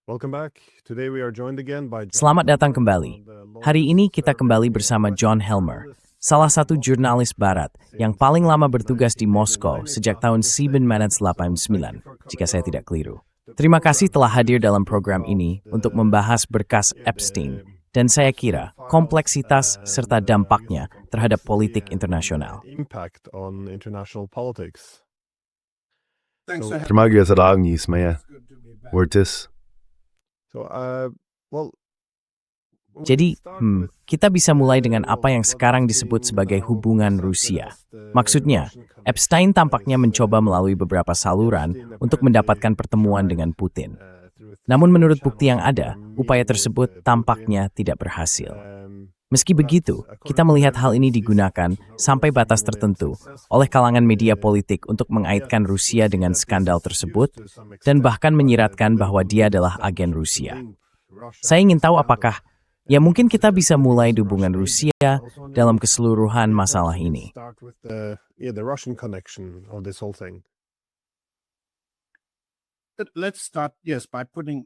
Welcome back. Today we are joined again by Selamat datang kembali. Hari ini kita kembali bersama John Helmer, salah satu jurnalis barat yang paling lama bertugas di Moskow sejak tahun 1989, jika saya tidak keliru. Terima kasih telah hadir dalam program ini untuk membahas berkas Epstein, dan saya kira kompleksitas serta dampaknya terhadap politik internasional. Impact on international politics. Terima kasih lagi, Ismaya. Wortis. So, well, Jadi, kita bisa mulai dengan apa yang sekarang disebut sebagai hubungan Rusia. Maksudnya, Epstein tampaknya mencoba melalui beberapa saluran untuk mendapatkan pertemuan dengan Putin. Namun menurut bukti yang ada, upaya tersebut tampaknya tidak berhasil. Meski begitu, kita melihat hal ini digunakan sampai batas tertentu oleh kalangan media politik untuk mengaitkan Rusia dengan skandal tersebut dan bahkan menyiratkan bahwa dia adalah agen Rusia. Saya ingin tahu apakah mungkin kita bisa mulai hubungan Rusia dalam keseluruhan masalah ini. Let's start, by putting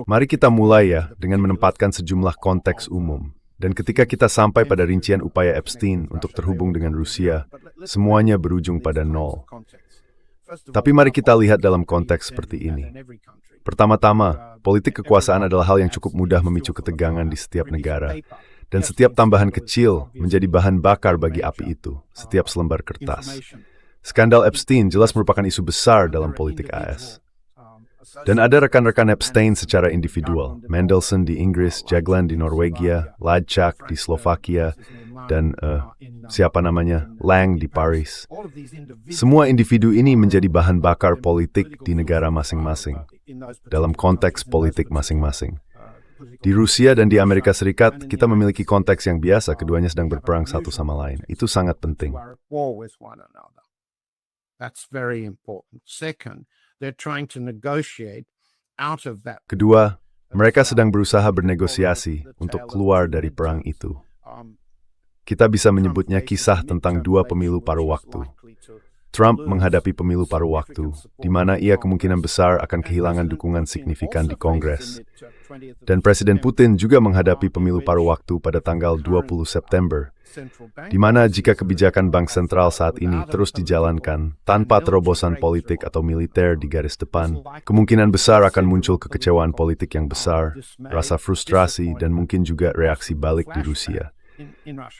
Mari kita mulai dengan menempatkan sejumlah konteks umum. Dan ketika kita sampai pada rincian upaya Epstein untuk terhubung dengan Rusia, semuanya berujung pada nol. Tapi mari kita lihat dalam konteks seperti ini. Pertama-tama, politik kekuasaan adalah hal yang cukup mudah memicu ketegangan di setiap negara. Dan setiap tambahan kecil menjadi bahan bakar bagi api itu, setiap selembar kertas. Skandal Epstein jelas merupakan isu besar dalam politik AS. Dan ada rekan-rekan Epstein secara individual, Mandelson di Inggris, Jagland di Norwegia, Lajcak di Slovakia, dan Lang di Paris. Semua individu ini menjadi bahan bakar politik di negara masing-masing, dalam konteks politik masing-masing. Di Rusia dan di Amerika Serikat, kita memiliki konteks yang biasa, keduanya sedang berperang satu sama lain. Itu sangat penting. That's very important. Second, they're trying to negotiate out of that. Kedua, mereka sedang berusaha bernegosiasi untuk keluar dari perang itu. Kita bisa menyebutnya kisah tentang dua pemilu paruh waktu. Trump menghadapi pemilu paruh waktu, di mana ia kemungkinan besar akan kehilangan dukungan signifikan di Kongres. Dan Presiden Putin juga menghadapi pemilu paruh waktu pada tanggal 20 September, di mana jika kebijakan Bank Sentral saat ini terus dijalankan tanpa terobosan politik atau militer di garis depan, kemungkinan besar akan muncul kekecewaan politik yang besar, rasa frustrasi, dan mungkin juga reaksi balik di Rusia.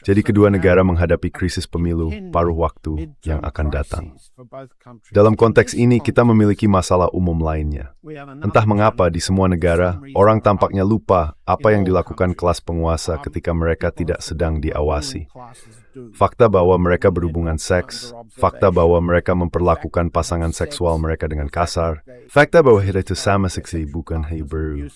Jadi kedua negara menghadapi krisis pemilu paruh waktu yang akan datang. Dalam konteks ini kita memiliki masalah umum lainnya. Entah mengapa di semua negara, orang tampaknya lupa apa yang dilakukan kelas penguasa ketika mereka tidak sedang diawasi. Fakta bahwa mereka berhubungan seks, fakta bahwa mereka memperlakukan pasangan seksual mereka dengan kasar, fakta bahwa itu sama seksi bukan hal baru.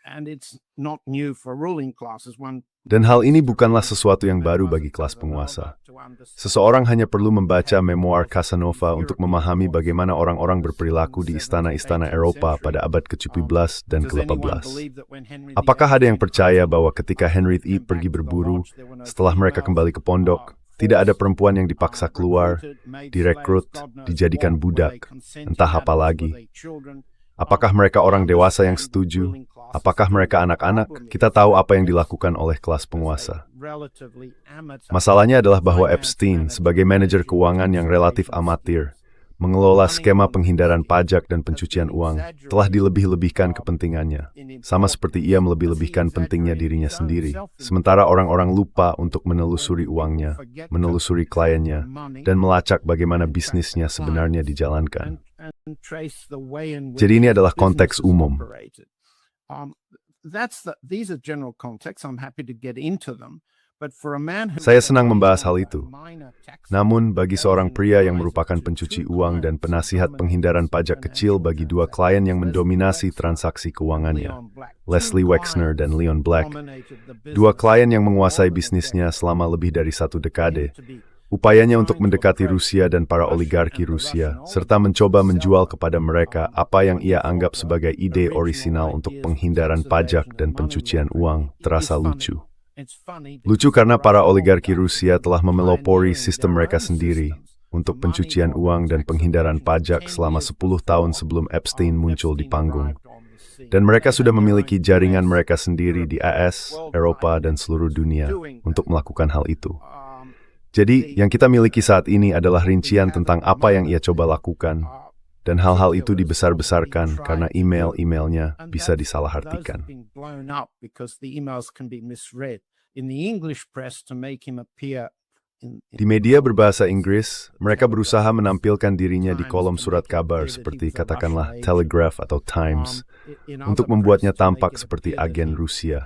And it's not new for ruling classes. Dan hal ini bukanlah sesuatu yang baru bagi kelas penguasa. Seseorang hanya perlu membaca memoir Casanova untuk memahami bagaimana orang-orang berperilaku di istana-istana Eropa pada abad ke-17 dan ke-18. Apakah ada yang percaya bahwa ketika Henry VIII pergi berburu, setelah mereka kembali ke pondok, tidak ada perempuan yang dipaksa keluar, direkrut, dijadikan budak, entah apa lagi? Apakah mereka orang dewasa yang setuju? Apakah mereka anak-anak? Kita tahu apa yang dilakukan oleh kelas penguasa. Masalahnya adalah bahwa Epstein, sebagai manajer keuangan yang relatif amatir, mengelola skema penghindaran pajak dan pencucian uang, telah dilebih-lebihkan kepentingannya. Sama seperti ia melebih-lebihkan pentingnya dirinya sendiri. Sementara orang-orang lupa untuk menelusuri uangnya, menelusuri kliennya, dan melacak bagaimana bisnisnya sebenarnya dijalankan. Jadi ini adalah konteks umum. Saya senang membahas hal itu. Namun, bagi seorang pria yang merupakan pencuci uang dan penasihat penghindaran pajak kecil bagi dua klien yang mendominasi transaksi keuangannya, Leslie Wexner dan Leon Black, dua klien yang menguasai bisnisnya selama lebih dari 1 dekade, upayanya untuk mendekati Rusia dan para oligarki Rusia, serta mencoba menjual kepada mereka apa yang ia anggap sebagai ide orisinal untuk penghindaran pajak dan pencucian uang, terasa lucu. Lucu karena para oligarki Rusia telah memelopori sistem mereka sendiri, untuk pencucian uang dan penghindaran pajak selama 10 tahun sebelum Epstein muncul di panggung. Dan mereka sudah memiliki jaringan mereka sendiri di AS, Eropa, dan seluruh dunia untuk melakukan hal itu. Jadi, yang kita miliki saat ini adalah rincian tentang apa yang ia coba lakukan, dan hal-hal itu dibesar-besarkan karena email-emailnya bisa disalahartikan. Di media berbahasa Inggris, mereka berusaha menampilkan dirinya di kolom surat kabar seperti katakanlah Telegraph atau Times, untuk membuatnya tampak seperti agen Rusia.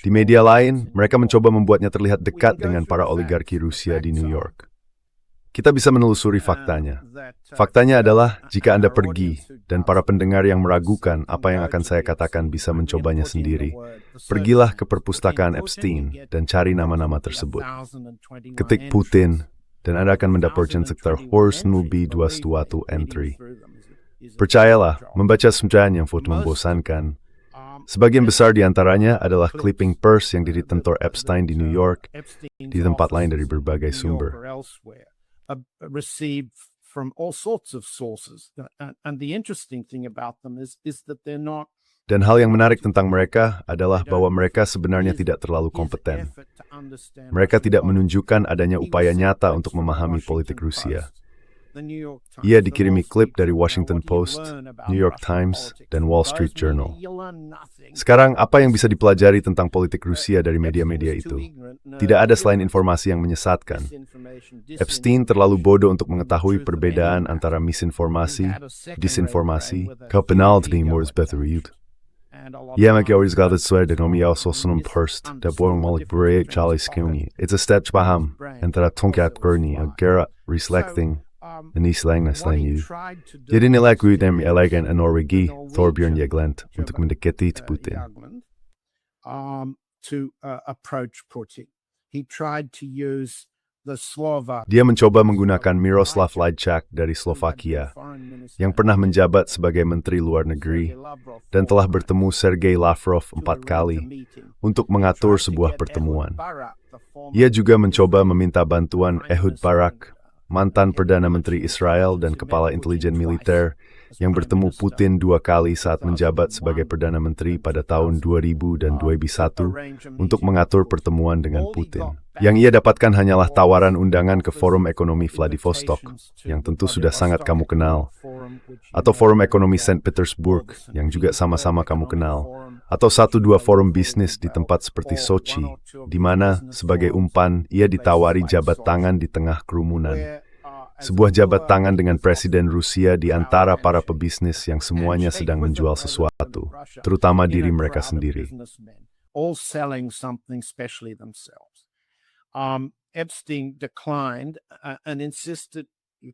Di media lain, mereka mencoba membuatnya terlihat dekat dengan para oligarki Rusia di New York. Kita bisa menelusuri faktanya. Faktanya adalah, jika Anda pergi, dan para pendengar yang meragukan apa yang akan saya katakan bisa mencobanya sendiri, pergilah ke perpustakaan Epstein dan cari nama-nama tersebut. Ketik Putin, dan Anda akan mendapatkan sekitar horse movie 2 entry. Percayalah, membaca semuanya yang foto membosankan. Sebagian besar di antaranya adalah clipping purse yang ditentor Epstein di New York, di tempat lain dari berbagai sumber. Received from all sorts of sources, and the interesting thing about them is that they're not. Dan hal yang menarik tentang mereka adalah bahwa mereka sebenarnya tidak terlalu kompeten. Mereka tidak menunjukkan adanya upaya nyata untuk memahami politik Rusia. Ia dikirimi klip dari Washington Post, New York Times, dan Wall Street Journal. Sekarang, apa yang bisa dipelajari tentang politik Rusia dari media-media itu? Tidak ada selain informasi yang menyesatkan. Epstein terlalu bodoh untuk mengetahui perbedaan antara misinformasi, disinformasi, Ia mengajarkan sesuai dengan sosum Purst, dan borong malik bereik Charlie Skuni. It's a step paham, antara tongkat gurni, agera, reflecting, Nislang na slang you. Jadi nilai dem elegan a Norwegi, Thorbjörn Jagland, untuk mendekati Putin. Approach Putin. He tried to use the Slovak. Dia mencoba menggunakan Miroslav Lajčák dari Slovakia, yang pernah menjabat sebagai Menteri Luar Negeri, dan telah bertemu Sergei Lavrov 4 kali, untuk mengatur sebuah pertemuan. Ia juga mencoba meminta bantuan Ehud Barak, mantan Perdana Menteri Israel dan Kepala Intelijen Militer, yang bertemu Putin 2 kali saat menjabat sebagai Perdana Menteri pada tahun 2000 dan 2001 untuk mengatur pertemuan dengan Putin. Yang ia dapatkan hanyalah tawaran undangan ke Forum Ekonomi Vladivostok, yang tentu sudah sangat kamu kenal, atau Forum Ekonomi St. Petersburg, yang juga sama-sama kamu kenal, atau 1-2 forum bisnis di tempat seperti Sochi, di mana, sebagai umpan, ia ditawari jabat tangan di tengah kerumunan. Sebuah jabat tangan dengan Presiden Rusia di antara para pebisnis yang semuanya sedang menjual sesuatu, terutama diri mereka sendiri.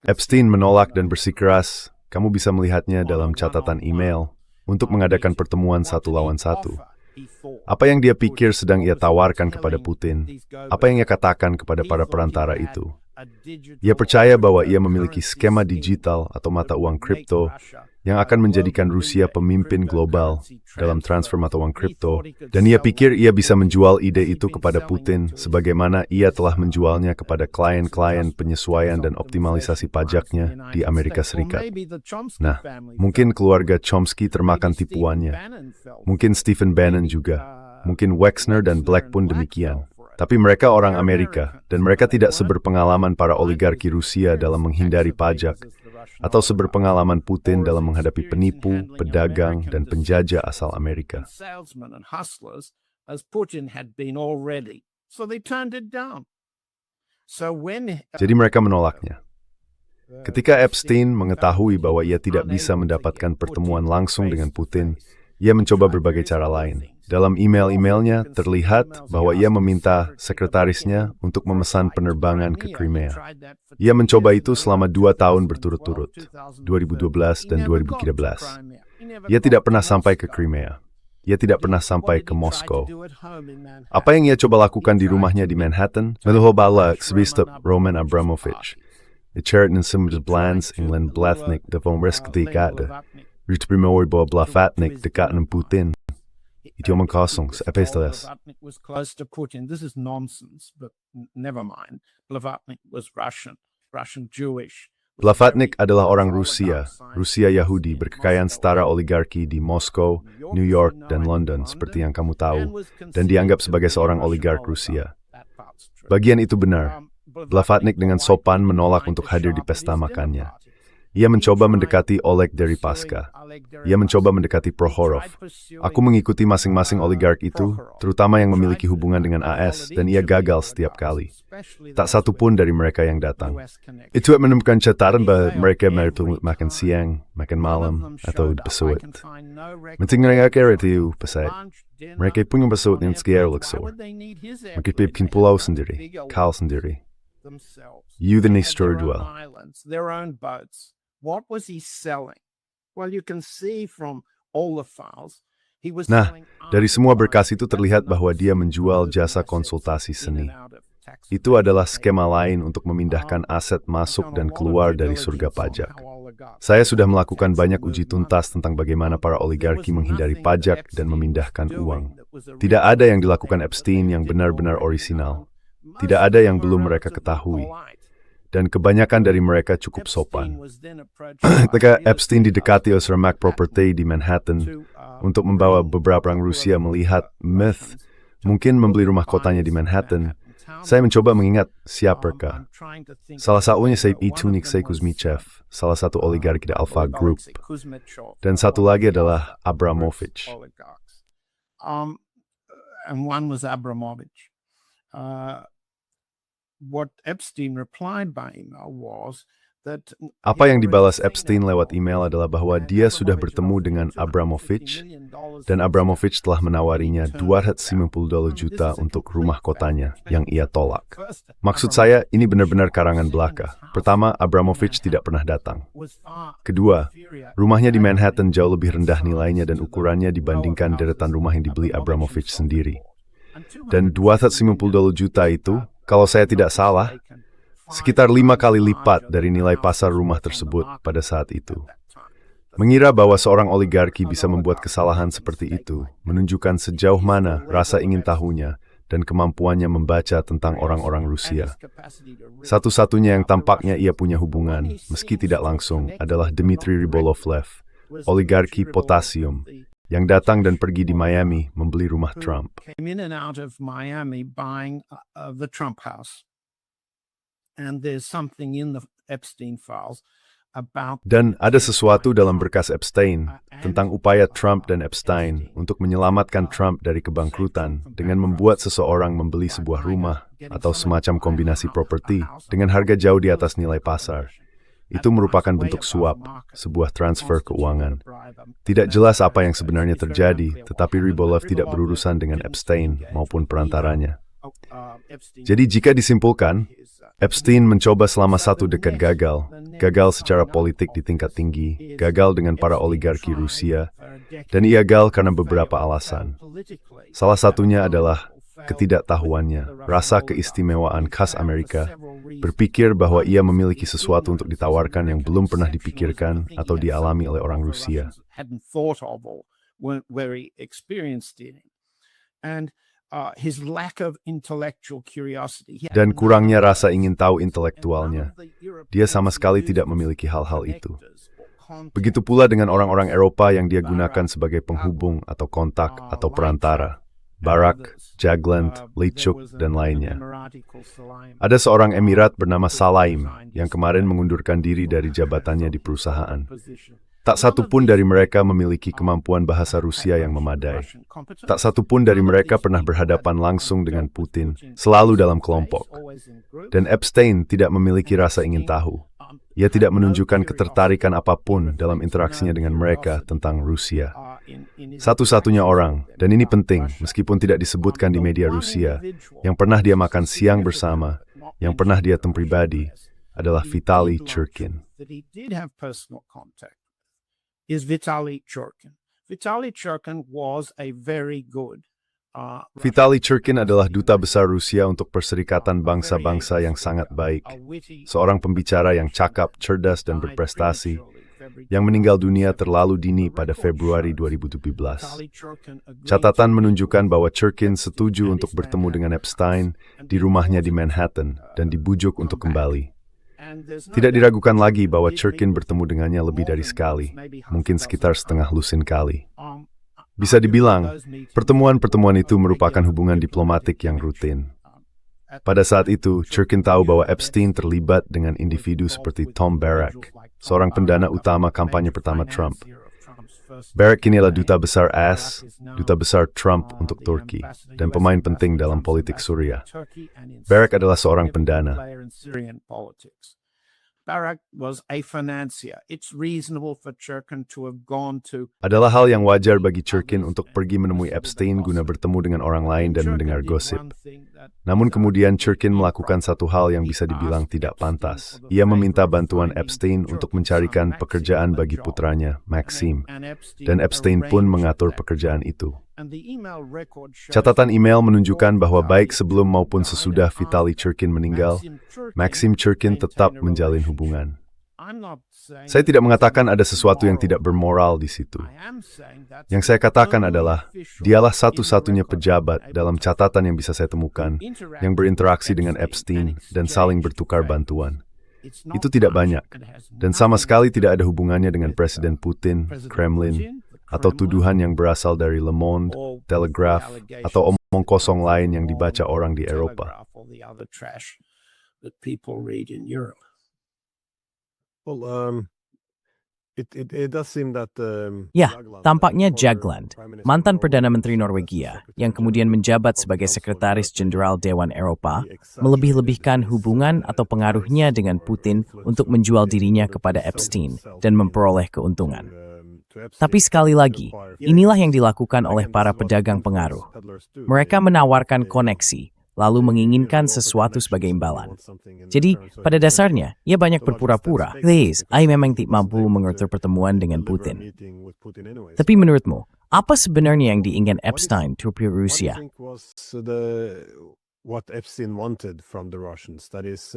Epstein menolak dan bersikeras, kamu bisa melihatnya dalam catatan email, untuk mengadakan pertemuan 1 lawan 1. Apa yang dia pikir sedang ia tawarkan kepada Putin? Apa yang ia katakan kepada para perantara itu? Ia percaya bahwa ia memiliki skema digital atau mata uang kripto yang akan menjadikan Rusia pemimpin global dalam transfer mata uang kripto, dan ia pikir ia bisa menjual ide itu kepada Putin sebagaimana ia telah menjualnya kepada klien-klien penyesuaian dan optimalisasi pajaknya di Amerika Serikat. Nah, mungkin keluarga Chomsky termakan tipuannya, mungkin Stephen Bannon juga, mungkin Wexner dan Black pun demikian. Tapi mereka orang Amerika, dan mereka tidak seberpengalaman para oligarki Rusia dalam menghindari pajak, atau seberpengalaman Putin dalam menghadapi penipu, pedagang, dan penjajah asal Amerika. Jadi mereka menolaknya. Ketika Epstein mengetahui bahwa ia tidak bisa mendapatkan pertemuan langsung dengan Putin, ia mencoba berbagai cara lain. Dalam email-emailnya terlihat bahwa ia meminta sekretarisnya untuk memesan penerbangan ke Crimea. Ia mencoba itu selama 2 tahun berturut-turut, 2012 dan 2013. Ia tidak pernah sampai ke Crimea. Ia tidak pernah sampai ke Moskow. Apa yang ia coba lakukan di rumahnya di Manhattan? Meluhobala eksbistop Roman Abramovich. Icharitnan simdes blans England Blathnik devon risk dekade. Rutbrimoy bo Blafatnik dekatnen Putin. Idiomen kosong, episteles. Blavatnik was close to Putin. This is nonsense, but never mind. Blavatnik was Russian. Russian Jewish. Blavatnik adalah orang Rusia Yahudi berkekayaan setara oligarki di Moskow, New York, dan London seperti yang kamu tahu, dan dianggap sebagai seorang oligark Rusia. Bagian itu benar. Blavatnik dengan sopan menolak untuk hadir di pesta makannya. Ia mencoba mendekati Oleg Deripaska. Ia mencoba mendekati Prohorov. Aku mengikuti masing-masing oligark itu, terutama yang memiliki hubungan dengan AS, dan ia gagal setiap kali. Tak satu pun dari mereka yang datang. Itu menemukan catatan bahwa mereka makan siang, makan malam, atau di pesawat. Penting mereka kira itu pesawat. Mereka punya pesawat yang sekian luxur. Mereka bikin pulau sendiri, kal sendiri. Euthanasia dual. Their own boats. What was he selling? Well, you can see from all the files, he was Nah, selling dari semua berkas itu terlihat bahwa dia menjual jasa konsultasi seni. Itu adalah skema lain untuk memindahkan aset masuk dan keluar dari surga pajak. Saya sudah melakukan banyak uji tuntas tentang bagaimana para oligarki menghindari pajak dan memindahkan uang. Tidak ada yang dilakukan Epstein yang benar-benar orisinal. Tidak ada yang belum mereka ketahui. Dan kebanyakan dari mereka cukup sopan. Ketika Epstein didekati oleh Cermak Property di Manhattan untuk membawa beberapa orang Rusia melihat myth, mungkin membeli rumah kotanya di Manhattan, saya mencoba mengingat siapakah. Salah satunya Niksey Kuzmichev, salah satu oligarki di Alpha Group, dan satu lagi adalah Abramovich. And one was Abramovich. What Epstein replied by email was that Apa yang dibalas Epstein lewat email adalah bahwa dia sudah bertemu dengan Abramovich, dan Abramovich telah menawarinya $250 juta untuk rumah kotanya yang ia tolak. Maksud saya, ini benar-benar karangan belaka. Pertama, Abramovich tidak pernah datang. Kedua, rumahnya di Manhattan jauh lebih rendah nilainya dan ukurannya dibandingkan deretan rumah yang dibeli Abramovich sendiri. Dan $250 juta itu, kalau saya tidak salah, sekitar 5 kali lipat dari nilai pasar rumah tersebut pada saat itu. Mengira bahwa seorang oligarki bisa membuat kesalahan seperti itu, menunjukkan sejauh mana rasa ingin tahunya dan kemampuannya membaca tentang orang-orang Rusia. Satu-satunya yang tampaknya ia punya hubungan, meski tidak langsung, adalah Dmitry Rybolovlev, oligarki potasium, yang datang dan pergi di Miami membeli rumah Trump. came in and out of Miami buying the Trump house. And there's something in the Epstein files about Dan ada sesuatu dalam berkas Epstein tentang upaya Trump dan Epstein untuk menyelamatkan Trump dari kebangkrutan dengan membuat seseorang membeli sebuah rumah atau semacam kombinasi properti dengan harga jauh di atas nilai pasar. Itu merupakan bentuk suap, sebuah transfer keuangan. Tidak jelas apa yang sebenarnya terjadi, tetapi Rybolovlev tidak berurusan dengan Epstein maupun perantaranya. Jadi jika disimpulkan, Epstein mencoba selama 1 dekade gagal secara politik di tingkat tinggi, gagal dengan para oligarki Rusia, dan ia gagal karena beberapa alasan. Salah satunya adalah ketidaktahuannya, rasa keistimewaan khas Amerika, berpikir bahwa ia memiliki sesuatu untuk ditawarkan yang belum pernah dipikirkan atau dialami oleh orang Rusia. Dan kurangnya rasa ingin tahu intelektualnya. Dia sama sekali tidak memiliki hal-hal itu. Begitu pula dengan orang-orang Eropa yang dia gunakan sebagai penghubung atau kontak atau perantara. Barak, Jagland, Leitchuk, dan lainnya. Ada seorang Emirat bernama Salaim yang kemarin mengundurkan diri dari jabatannya di perusahaan. Tak satu pun dari mereka memiliki kemampuan bahasa Rusia yang memadai. Tak satu pun dari mereka pernah berhadapan langsung dengan Putin, selalu dalam kelompok. Dan Epstein tidak memiliki rasa ingin tahu. Ia tidak menunjukkan ketertarikan apapun dalam interaksinya dengan mereka tentang Rusia. Satu-satunya orang, dan ini penting meskipun tidak disebutkan di media Rusia, yang pernah dia makan siang bersama, yang pernah dia temui pribadi, adalah Vitaly Churkin. Vitaly Churkin adalah duta besar Rusia untuk Perserikatan Bangsa-Bangsa yang sangat baik, seorang pembicara yang cakap, cerdas, dan berprestasi, yang meninggal dunia terlalu dini pada Februari 2017. Catatan menunjukkan bahwa Churkin setuju untuk bertemu dengan Epstein di rumahnya di Manhattan dan dibujuk untuk kembali. Tidak diragukan lagi bahwa Churkin bertemu dengannya lebih dari sekali, mungkin sekitar setengah lusin kali. Bisa dibilang, pertemuan-pertemuan itu merupakan hubungan diplomatik yang rutin. Pada saat itu, Churkin tahu bahwa Epstein terlibat dengan individu seperti Tom Barrack, seorang pendana utama kampanye pertama Trump. Barrack kini adalah duta besar AS, duta besar Trump untuk Turki, dan pemain penting dalam politik Suriah. Barrack adalah seorang pendana. Barrack was a financier. It's reasonable for Churkin to have gone to. Adalah hal yang wajar bagi Churkin untuk pergi menemui Epstein guna bertemu dengan orang lain dan mendengar gosip. Namun kemudian Churkin melakukan satu hal yang bisa dibilang tidak pantas. Ia meminta bantuan Epstein untuk mencarikan pekerjaan bagi putranya, Maxim, dan Epstein pun mengatur pekerjaan itu. Catatan email menunjukkan bahwa baik sebelum maupun sesudah Vitaly Churkin meninggal, Maxim Churkin tetap menjalin hubungan. Saya tidak mengatakan ada sesuatu yang tidak bermoral di situ. Yang saya katakan adalah, dialah satu-satunya pejabat dalam catatan yang bisa saya temukan yang berinteraksi dengan Epstein dan saling bertukar bantuan. Itu tidak banyak, dan sama sekali tidak ada hubungannya dengan Presiden Putin, Kremlin, atau tuduhan yang berasal dari Le Monde, Telegraph, atau omong kosong lain yang dibaca orang di Eropa. Well, it does seem that Ya, tampaknya Jagland, mantan Perdana Menteri Norwegia, yang kemudian menjabat sebagai Sekretaris Jenderal Dewan Eropa, melebih-lebihkan hubungan atau pengaruhnya dengan Putin untuk menjual dirinya kepada Epstein dan memperoleh keuntungan. Tapi sekali lagi, inilah yang dilakukan oleh para pedagang pengaruh. Mereka menawarkan koneksi, lalu menginginkan sesuatu sebagai imbalan. Jadi, pada dasarnya, ia banyak berpura-pura. Please, saya memang tidak mampu mengatur pertemuan dengan Putin. Tapi menurutmu, apa sebenarnya yang diinginkan Epstein terhadap Rusia? What Epstein wanted from the Russians. That is,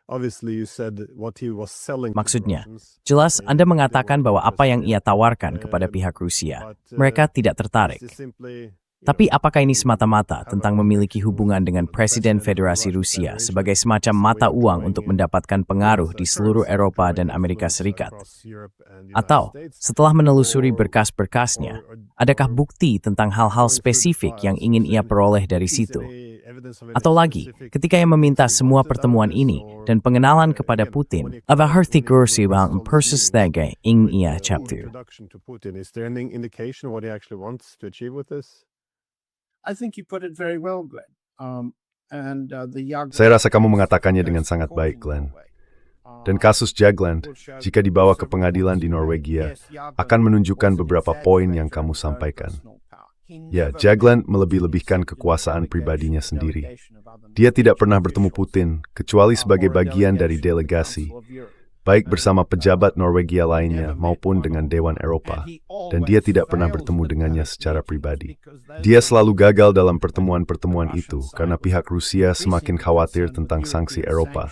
obviously you said what he was selling. Maksudnya, jelas Anda mengatakan bahwa apa yang ia tawarkan kepada pihak Rusia, mereka tidak tertarik. Tapi apakah ini semata-mata tentang memiliki hubungan dengan Presiden Federasi Rusia sebagai semacam mata uang untuk mendapatkan pengaruh di seluruh Eropa dan Amerika Serikat? Atau, setelah menelusuri berkas-berkasnya, adakah bukti tentang hal-hal spesifik yang ingin ia peroleh dari situ? Atau lagi, ketika ia meminta semua pertemuan ini dan pengenalan kepada Putin, apa arti kursi bang persistege ingin ia capai? Is there any indication what he actually wants to achieve with this? I think you put it very well, Glenn. Saya rasa kamu mengatakannya dengan sangat baik, Glenn. Dan kasus Jagland, jika dibawa ke pengadilan di Norwegia, akan menunjukkan beberapa poin yang kamu sampaikan. Ya, Jagland melebih-lebihkan kekuasaan pribadinya sendiri. Dia tidak pernah bertemu Putin, kecuali sebagai bagian dari delegasi, baik bersama pejabat Norwegia lainnya maupun dengan Dewan Eropa, dan dia tidak pernah bertemu dengannya secara pribadi. Dia selalu gagal dalam pertemuan-pertemuan itu karena pihak Rusia semakin khawatir tentang sanksi Eropa.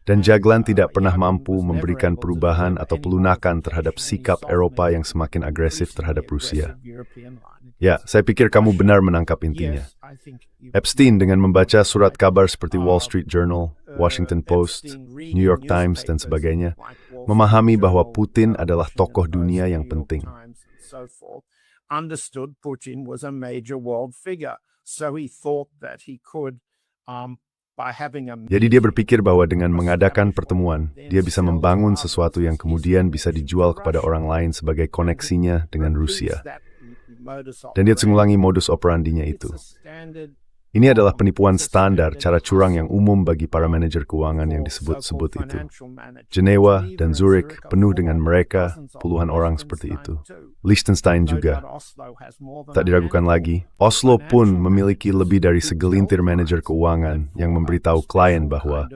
Dan Jagland tidak pernah mampu memberikan perubahan atau pelunakan terhadap sikap Eropa yang semakin agresif terhadap Rusia. Ya, saya pikir kamu benar menangkap intinya. Epstein dengan membaca surat kabar seperti Wall Street Journal, Washington Post, New York Times, dan sebagainya, memahami bahwa Putin adalah tokoh dunia yang penting. Understood Putin was a major world figure, so he thought that he could Jadi dia berpikir bahwa dengan mengadakan pertemuan, dia bisa membangun sesuatu yang kemudian bisa dijual kepada orang lain sebagai koneksinya dengan Rusia. Dan dia mengulangi modus operandinya itu. Ini adalah penipuan standar, cara curang yang umum bagi para manajer keuangan yang disebut-sebut itu. Jenewa dan Zurich penuh dengan mereka, puluhan orang seperti itu. Liechtenstein juga. Tak diragukan lagi, Oslo pun memiliki lebih dari segelintir manajer keuangan yang memberitahu klien bahwa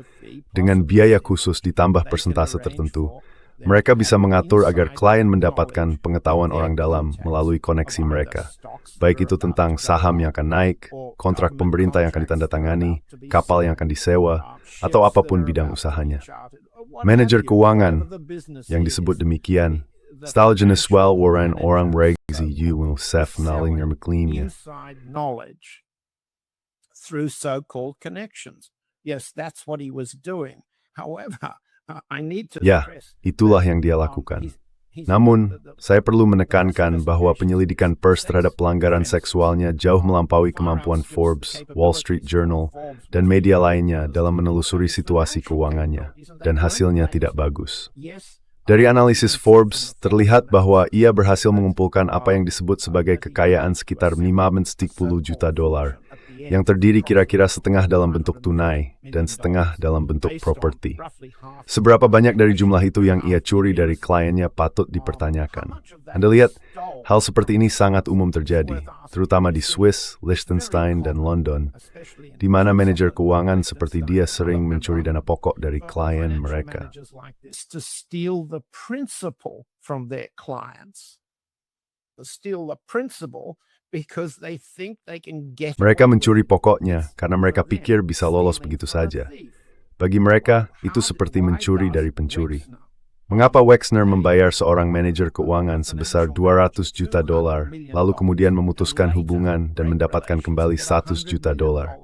dengan biaya khusus ditambah persentase tertentu, mereka bisa mengatur agar klien mendapatkan pengetahuan orang dalam melalui koneksi mereka. Baik itu tentang saham yang akan naik, kontrak pemerintah yang akan ditandatangani, kapal yang akan disewa, atau apapun bidang usahanya. Manajer keuangan yang disebut demikian, Staljenis wel waren orang regzi UNICEF naling McLean. Through so-called connections. Yes, that's what he was doing. However, Ya, itulah yang dia lakukan. Namun, saya perlu menekankan bahwa penyelidikan pers terhadap pelanggaran seksualnya jauh melampaui kemampuan Forbes, Wall Street Journal, dan media lainnya dalam menelusuri situasi keuangannya, dan hasilnya tidak bagus. Dari analisis Forbes, terlihat bahwa ia berhasil mengumpulkan apa yang disebut sebagai kekayaan sekitar 510 juta dolar, yang terdiri kira-kira setengah dalam bentuk tunai dan setengah dalam bentuk properti. Seberapa banyak dari jumlah itu yang ia curi dari kliennya patut dipertanyakan. Anda lihat, hal seperti ini sangat umum terjadi, terutama di Swiss, Liechtenstein, dan London, di mana manajer keuangan seperti dia sering mencuri dana pokok dari klien mereka. Mereka mencuri pokoknya karena mereka pikir bisa lolos begitu saja. Bagi mereka, itu seperti mencuri dari pencuri. Mengapa Wexner membayar seorang manajer keuangan sebesar 200 juta dolar, lalu kemudian memutuskan hubungan dan mendapatkan kembali 100 juta dolar?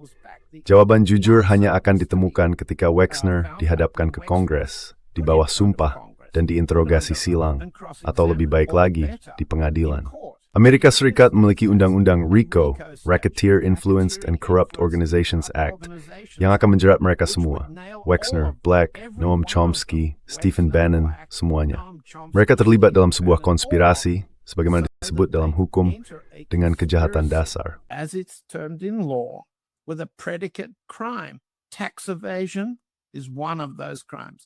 Jawaban jujur hanya akan ditemukan ketika Wexner dihadapkan ke Kongres, di bawah sumpah, dan diinterogasi silang, atau lebih baik lagi, di pengadilan. Amerika Serikat memiliki undang-undang RICO, Racketeer Influenced and Corrupt Organizations Act, yang akan menjerat mereka semua. Wexner, Black, Noam Chomsky, Stephen Bannon, semuanya. Mereka terlibat dalam sebuah konspirasi, sebagaimana disebut dalam hukum, dengan kejahatan dasar. As it's termed in law, with a predicate crime. Tax evasion is one of those crimes.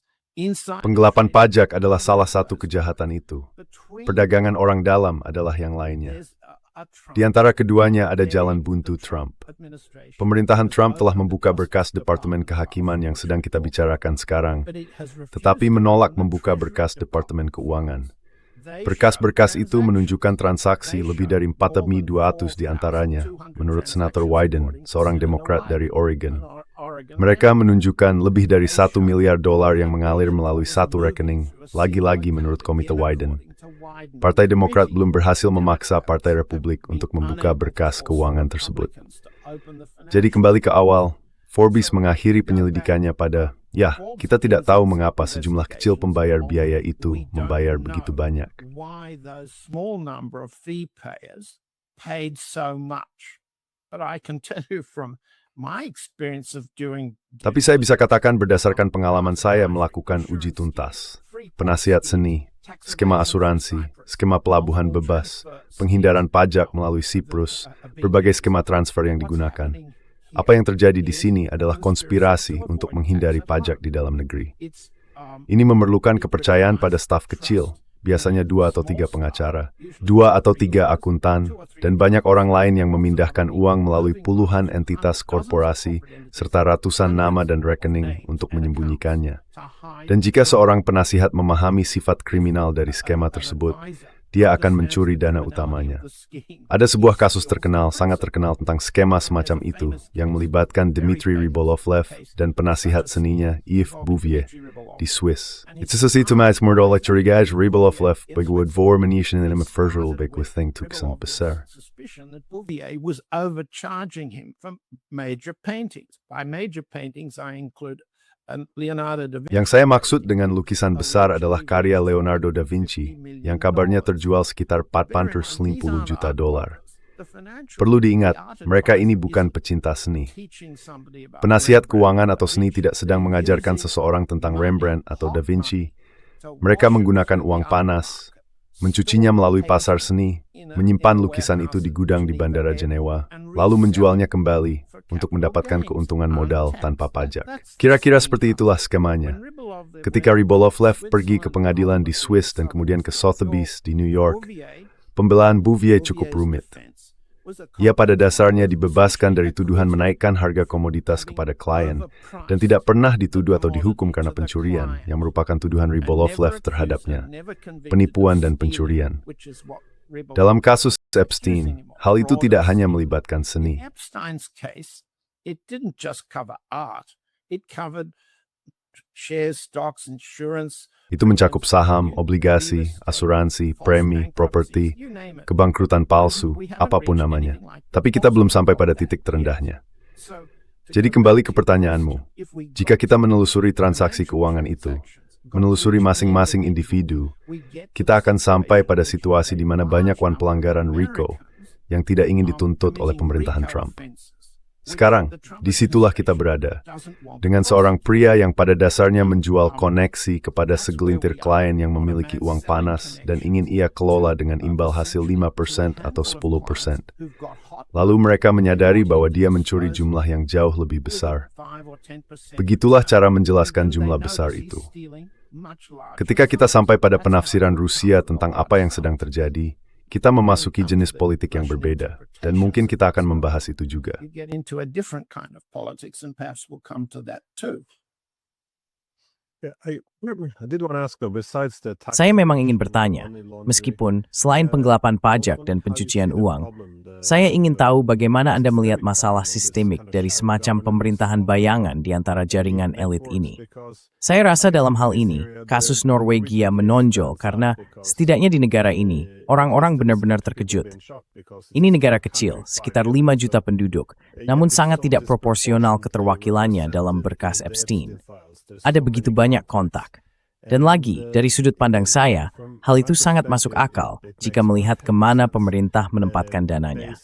Penggelapan pajak adalah salah satu kejahatan itu. Perdagangan orang dalam adalah yang lainnya. Di antara keduanya ada jalan buntu Trump. Pemerintahan Trump telah membuka berkas Departemen Kehakiman yang sedang kita bicarakan sekarang, tetapi menolak membuka berkas Departemen Keuangan. Berkas-berkas itu menunjukkan transaksi lebih dari 4.200 di antaranya, menurut Senator Wyden, seorang Demokrat dari Oregon. Mereka menunjukkan lebih dari $1 miliar yang mengalir melalui satu rekening, lagi-lagi menurut Komite Wyden. Partai Demokrat belum berhasil memaksa Partai Republik untuk membuka berkas keuangan tersebut. Jadi kembali ke awal, Forbes mengakhiri penyelidikannya pada, kita tidak tahu mengapa sejumlah kecil pembayar biaya itu membayar begitu banyak. Tapi saya bisa katakan berdasarkan pengalaman saya melakukan uji tuntas, penasihat seni, skema asuransi, skema pelabuhan bebas, penghindaran pajak melalui Siprus, berbagai skema transfer yang digunakan. Apa yang terjadi di sini adalah konspirasi untuk menghindari pajak di dalam negeri. Ini memerlukan kepercayaan pada staf kecil, biasanya 2 atau 3 pengacara, 2 atau 3 akuntan, dan banyak orang lain yang memindahkan uang melalui puluhan entitas korporasi, serta ratusan nama dan rekening untuk menyembunyikannya. Dan jika seorang penasihat memahami sifat kriminal dari skema tersebut, dia akan mencuri dana utamanya. Ada sebuah kasus terkenal, sangat terkenal tentang skema semacam itu, yang melibatkan Dmitry Rybolovlev dan penasihat seninya Yves Bouvier di Swiss. It's associated with murder Rybolovlev begwod voor menischen in een verzuilbek with thing tuksan besar. Bouvier was overcharging him for major paintings. By major paintings, I include Yang saya maksud dengan lukisan besar adalah karya Leonardo da Vinci, yang kabarnya terjual sekitar $450 juta. Perlu diingat, mereka ini bukan pecinta seni. Penasihat keuangan atau seni tidak sedang mengajarkan seseorang tentang Rembrandt atau da Vinci. Mereka menggunakan uang panas, mencucinya melalui pasar seni, menyimpan lukisan itu di gudang di Bandara Jenewa, lalu menjualnya kembali untuk mendapatkan keuntungan modal tanpa pajak. Kira-kira seperti itulah skemanya. Ketika Rybolovlev pergi ke pengadilan di Swiss dan kemudian ke Sotheby's di New York, pembelaan Bouvier cukup rumit. Ia pada dasarnya dibebaskan dari tuduhan menaikkan harga komoditas kepada klien dan tidak pernah dituduh atau dihukum karena pencurian, yang merupakan tuduhan Rybolovlev terhadapnya, penipuan dan pencurian. Dalam kasus Epstein, hal itu tidak hanya melibatkan seni. Itu mencakup saham, obligasi, asuransi, premi, properti, kebangkrutan palsu, apapun namanya. Tapi kita belum sampai pada titik terendahnya. Jadi kembali ke pertanyaanmu, jika kita menelusuri transaksi keuangan itu, menelusuri masing-masing individu, kita akan sampai pada situasi di mana banyak pelanggaran RICO yang tidak ingin dituntut oleh pemerintahan Trump. Sekarang, disitulah kita berada, dengan seorang pria yang pada dasarnya menjual koneksi kepada segelintir klien yang memiliki uang panas dan ingin ia kelola dengan imbal hasil 5% atau 10%. Lalu mereka menyadari bahwa dia mencuri jumlah yang jauh lebih besar. Begitulah cara menjelaskan jumlah besar itu. Ketika kita sampai pada penafsiran Rusia tentang apa yang sedang terjadi, kita memasuki jenis politik yang berbeda, dan mungkin kita akan membahas itu juga. Saya memang ingin bertanya, meskipun selain penggelapan pajak dan pencucian uang, saya ingin tahu bagaimana Anda melihat masalah sistemik dari semacam pemerintahan bayangan di antara jaringan elit ini. Saya rasa dalam hal ini, kasus Norwegia menonjol karena setidaknya di negara ini, orang-orang benar-benar terkejut. Ini negara kecil, sekitar 5 juta penduduk, namun sangat tidak proporsional keterwakilannya dalam berkas Epstein. Ada begitu banyak kontak. Dan lagi, dari sudut pandang saya, hal itu sangat masuk akal jika melihat kemana pemerintah menempatkan dananya.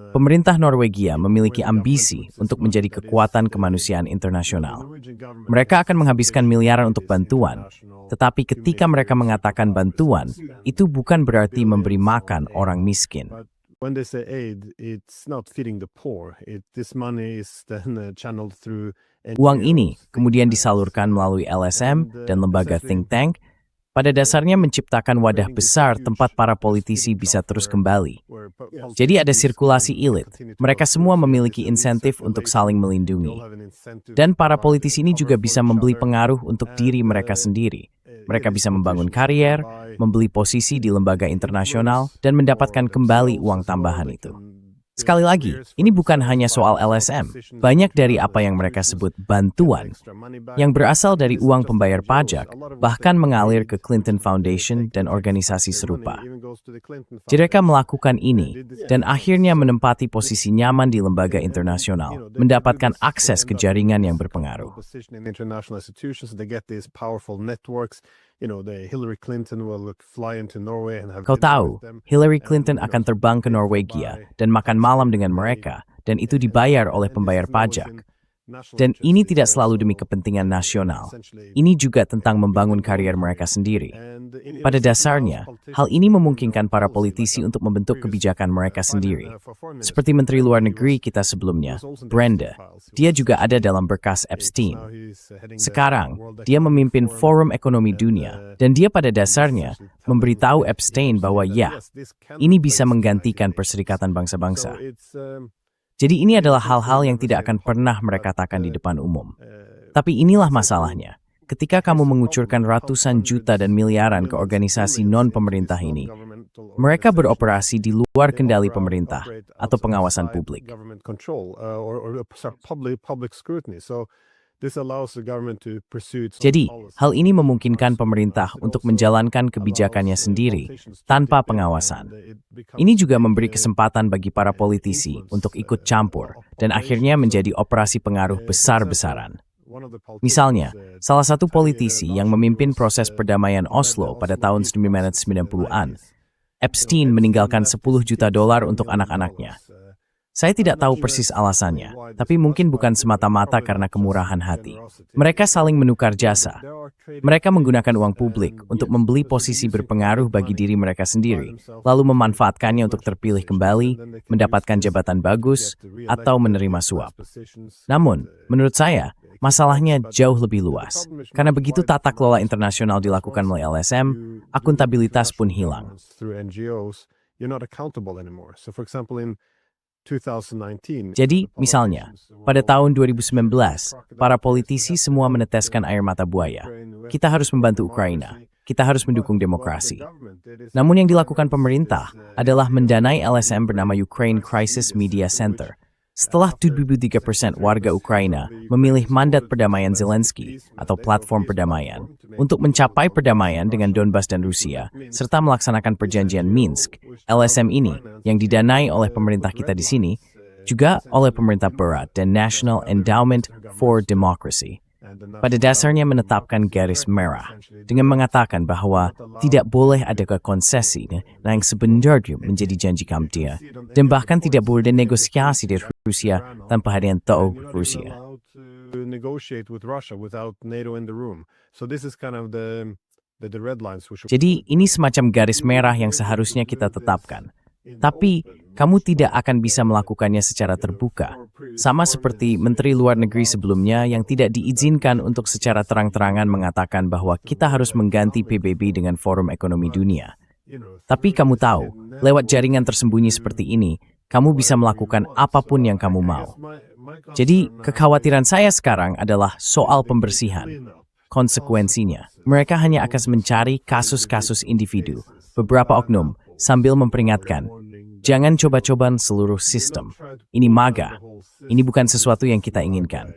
Pemerintah Norwegia memiliki ambisi untuk menjadi kekuatan kemanusiaan internasional. Mereka akan menghabiskan miliaran untuk bantuan, tetapi ketika mereka mengatakan bantuan, itu bukan berarti memberi makan orang miskin. When they say aid, it's not feeding the poor. This money is then channeled through NGOs. Uang ini kemudian disalurkan melalui LSM dan lembaga think tank, pada dasarnya menciptakan wadah besar tempat para politisi bisa terus kembali. Jadi ada sirkulasi elit. Mereka semua memiliki insentif untuk saling melindungi. Dan para politisi ini juga bisa membeli pengaruh untuk diri mereka sendiri. Mereka bisa membangun karier, membeli posisi di lembaga internasional, dan mendapatkan kembali uang tambahan itu. Sekali lagi, ini bukan hanya soal LSM. Banyak dari apa yang mereka sebut bantuan, yang berasal dari uang pembayar pajak, bahkan mengalir ke Clinton Foundation dan organisasi serupa. Mereka melakukan ini, dan akhirnya menempati posisi nyaman di lembaga internasional, mendapatkan akses ke jaringan yang berpengaruh. Kau tahu, Hillary Clinton akan terbang ke Norwegia dan makan malam dengan mereka, dan itu dibayar oleh pembayar pajak. Dan ini tidak selalu demi kepentingan nasional. Ini juga tentang membangun karier mereka sendiri. Pada dasarnya, hal ini memungkinkan para politisi untuk membentuk kebijakan mereka sendiri. Seperti Menteri Luar Negeri kita sebelumnya, Brenda. Dia juga ada dalam berkas Epstein. Sekarang, dia memimpin Forum Ekonomi Dunia, dan dia pada dasarnya memberitahu Epstein bahwa ya, ini bisa menggantikan Perserikatan Bangsa-Bangsa. Jadi ini adalah hal-hal yang tidak akan pernah mereka katakan di depan umum. Tapi inilah masalahnya. Ketika kamu mengucurkan ratusan juta dan miliaran ke organisasi non-pemerintah ini, mereka beroperasi di luar kendali pemerintah atau pengawasan publik. Jadi, hal ini memungkinkan pemerintah untuk menjalankan kebijakannya sendiri tanpa pengawasan. Ini juga memberi kesempatan bagi para politisi untuk ikut campur dan akhirnya menjadi operasi pengaruh besar-besaran. Misalnya, salah satu politisi yang memimpin proses perdamaian Oslo pada tahun 1990-an, Epstein meninggalkan $10 juta untuk anak-anaknya. Saya tidak tahu persis alasannya, tapi mungkin bukan semata-mata karena kemurahan hati. Mereka saling menukar jasa. Mereka menggunakan uang publik untuk membeli posisi berpengaruh bagi diri mereka sendiri, lalu memanfaatkannya untuk terpilih kembali, mendapatkan jabatan bagus, atau menerima suap. Namun, menurut saya, masalahnya jauh lebih luas. Karena begitu tata kelola internasional dilakukan melalui LSM, akuntabilitas pun hilang. Jadi, misalnya, pada tahun 2019, para politisi semua meneteskan air mata buaya. Kita harus membantu Ukraina. Kita harus mendukung demokrasi. Namun yang dilakukan pemerintah adalah mendanai LSM bernama Ukraine Crisis Media Center. Setelah 73% warga Ukraina memilih mandat perdamaian Zelensky atau platform perdamaian untuk mencapai perdamaian dengan Donbas dan Rusia, serta melaksanakan perjanjian Minsk, LSM ini yang didanai oleh pemerintah kita di sini, juga oleh pemerintah Berat dan National Endowment for Democracy. pada dasarnya menetapkan garis merah dengan mengatakan bahwa tidak boleh ada konsesi yang sebenarnya menjadi janji Camp dia, dan bahkan tidak boleh ada negosiasi dari Rusia tanpa hadiran tahu Rusia. Jadi ini semacam garis merah yang seharusnya kita tetapkan. Tapi kamu tidak akan bisa melakukannya secara terbuka. Sama seperti Menteri Luar Negeri sebelumnya yang tidak diizinkan untuk secara terang-terangan mengatakan bahwa kita harus mengganti PBB dengan Forum Ekonomi Dunia. Tapi kamu tahu, lewat jaringan tersembunyi seperti ini, kamu bisa melakukan apapun yang kamu mau. Jadi kekhawatiran saya sekarang adalah soal pembersihan. Konsekuensinya, mereka hanya akan mencari kasus-kasus individu, beberapa oknum, sambil memperingatkan, jangan coba-coba seluruh sistem. Ini MAGA. Ini bukan sesuatu yang kita inginkan.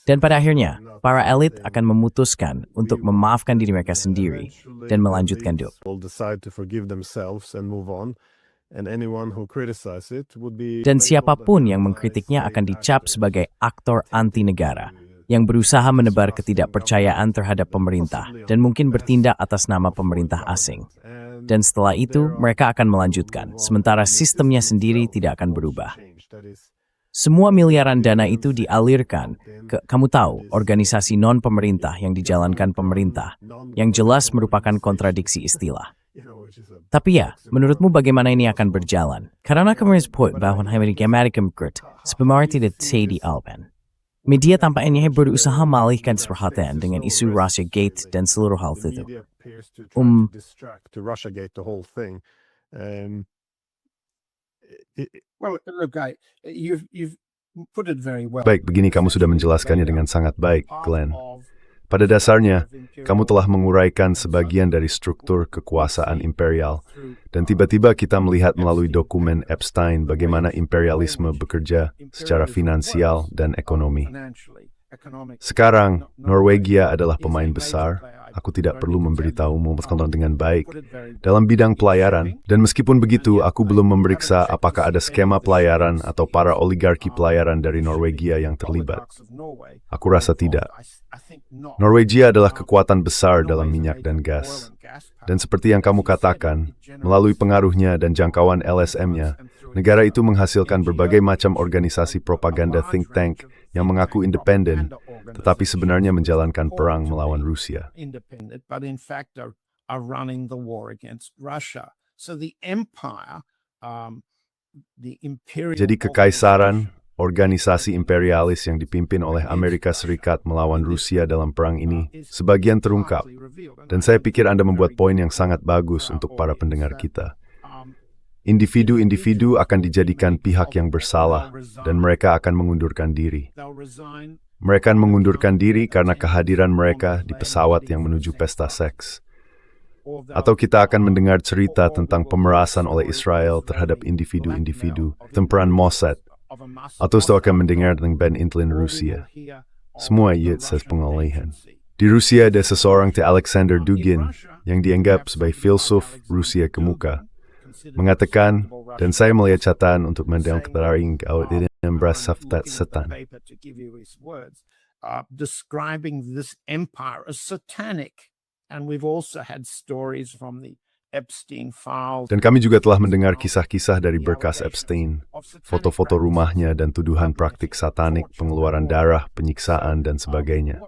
Dan pada akhirnya, para elit akan memutuskan untuk memaafkan diri mereka sendiri dan melanjutkan hidup. Dan siapapun yang mengkritiknya akan dicap sebagai aktor anti negara yang berusaha menebar ketidakpercayaan terhadap pemerintah dan mungkin bertindak atas nama pemerintah asing. Dan setelah itu, mereka akan melanjutkan, sementara sistemnya sendiri tidak akan berubah. Semua miliaran dana itu dialirkan ke, kamu tahu, organisasi non-pemerintah yang dijalankan pemerintah, yang jelas merupakan kontradiksi istilah. Tapi ya, menurutmu bagaimana ini akan berjalan? Karena kemarin disebut bahwa Amerika Mekert sebenarnya tidak di Alban. Media tampaknya berusaha mengalihkan perhatian dengan isu Russia Gate dan seluruh hal itu. Baik, begini kamu sudah menjelaskannya dengan sangat baik, Glenn. Pada dasarnya, kamu telah menguraikan sebagian dari struktur kekuasaan imperial, dan tiba-tiba kita melihat melalui dokumen Epstein bagaimana imperialisme bekerja secara finansial dan ekonomi. Sekarang, Norwegia adalah pemain besar. Aku tidak perlu memberitahumu dengan baik dalam bidang pelayaran, dan meskipun begitu, aku belum memeriksa apakah ada skema pelayaran atau para oligarki pelayaran dari Norwegia yang terlibat. Aku rasa tidak. Norwegia adalah kekuatan besar dalam minyak dan gas. Dan seperti yang kamu katakan, melalui pengaruhnya dan jangkauan LSM-nya, negara itu menghasilkan berbagai macam organisasi propaganda think tank yang mengaku independen, tetapi sebenarnya menjalankan perang melawan Rusia. Jadi kekaisaran, organisasi imperialis yang dipimpin oleh Amerika Serikat melawan Rusia dalam perang ini, sebagian terungkap. Dan saya pikir Anda membuat poin yang sangat bagus untuk para pendengar kita. Individu-individu akan dijadikan pihak yang bersalah, dan mereka akan mengundurkan diri. Mereka akan mengundurkan diri karena kehadiran mereka di pesawat yang menuju pesta seks. Atau kita akan mendengar cerita tentang pemerasan oleh Israel terhadap individu-individu, temperan Mossad, atau kita akan mendengar tentang Ben Intlin Rusia. Semua yaitu pengalihan. Di Rusia ada seseorang Alexander Dugin yang dianggap sebagai filsuf Rusia kemuka, mengatakan, dan saya melihat catatan untuk mendengar keterangan yang bersaftat setan. Describing this empire as satanic, and we've also had stories from the Epstein files. Dan kami juga telah mendengar kisah-kisah dari berkas Epstein, foto-foto rumahnya dan tuduhan praktik satanik, pengeluaran darah, penyiksaan, dan sebagainya.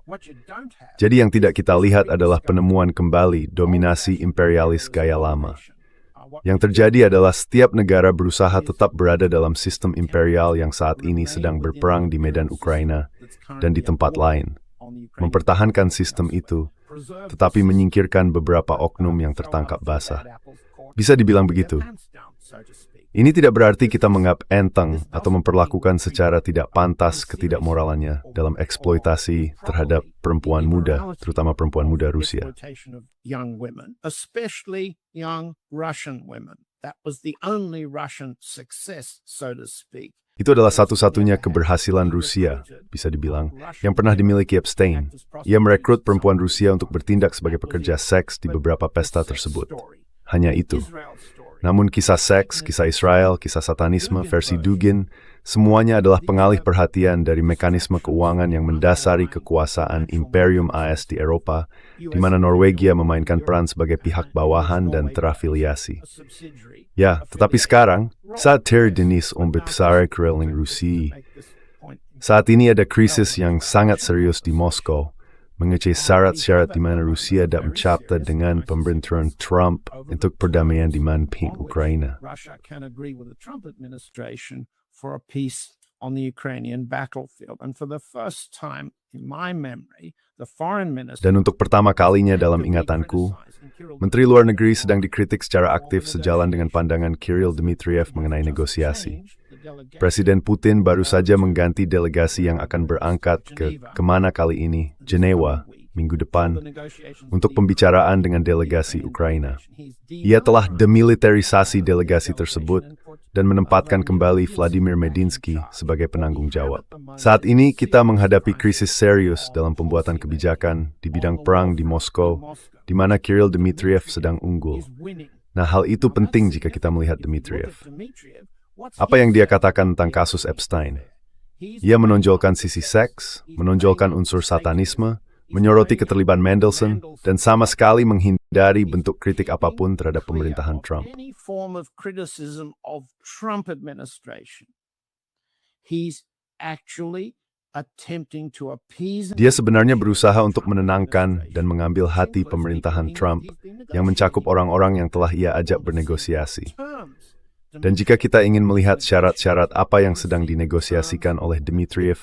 Jadi yang tidak kita lihat adalah penemuan kembali dominasi imperialis gaya lama. Yang terjadi adalah setiap negara berusaha tetap berada dalam sistem imperial yang saat ini sedang berperang di medan Ukraina dan di tempat lain, mempertahankan sistem itu, tetapi menyingkirkan beberapa oknum yang tertangkap basah. Bisa dibilang begitu. Ini tidak berarti kita menganggap enteng atau memperlakukan secara tidak pantas ketidakmoralannya dalam eksploitasi terhadap perempuan muda, terutama perempuan muda Rusia. Itu adalah satu-satunya keberhasilan Rusia, bisa dibilang, yang pernah dimiliki Epstein. Ia merekrut perempuan Rusia untuk bertindak sebagai pekerja seks di beberapa pesta tersebut. Hanya itu. Namun kisah seks, kisah Israel, kisah satanisme versi Dugin semuanya adalah pengalih perhatian dari mekanisme keuangan yang mendasari kekuasaan Imperium AS di Eropa, di mana Norwegia memainkan peran sebagai pihak bawahan dan terafiliasi. Ya, tetapi sekarang, saat terdenis besar keliling Rusia, saat ini ada krisis yang sangat serius di Moskow, mengecek syarat-syarat di mana Rusia dapat mencapai dengan pemerintahan Trump untuk perdamaian di Manping, Ukraina. Russia can agree with the Trump administration for a peace on the Ukrainian battlefield. And for the first time in my memory, the foreign minister... Dan untuk pertama kalinya dalam ingatanku, Menteri Luar Negeri sedang dikritik secara aktif sejalan dengan pandangan Kirill Dmitriev mengenai negosiasi. Presiden Putin baru saja mengganti delegasi yang akan berangkat ke kemana kali ini, Jenewa, minggu depan, untuk pembicaraan dengan delegasi Ukraina. Ia telah demilitarisasi delegasi tersebut dan menempatkan kembali Vladimir Medinsky sebagai penanggung jawab. Saat ini kita menghadapi krisis serius dalam pembuatan kebijakan di bidang perang di Moskow, di mana Kirill Dmitriev sedang unggul. Nah, hal itu penting jika kita melihat Dmitriev. Apa yang dia katakan tentang kasus Epstein? Ia menonjolkan sisi seks, menonjolkan unsur satanisme, menyoroti keterlibatan Mendelssohn, dan sama sekali menghindari bentuk kritik apapun terhadap pemerintahan Trump. Dia sebenarnya berusaha untuk menenangkan dan mengambil hati pemerintahan Trump yang mencakup orang-orang yang telah ia ajak bernegosiasi. Dan jika kita ingin melihat syarat-syarat apa yang sedang dinegosiasikan oleh Dmitriev,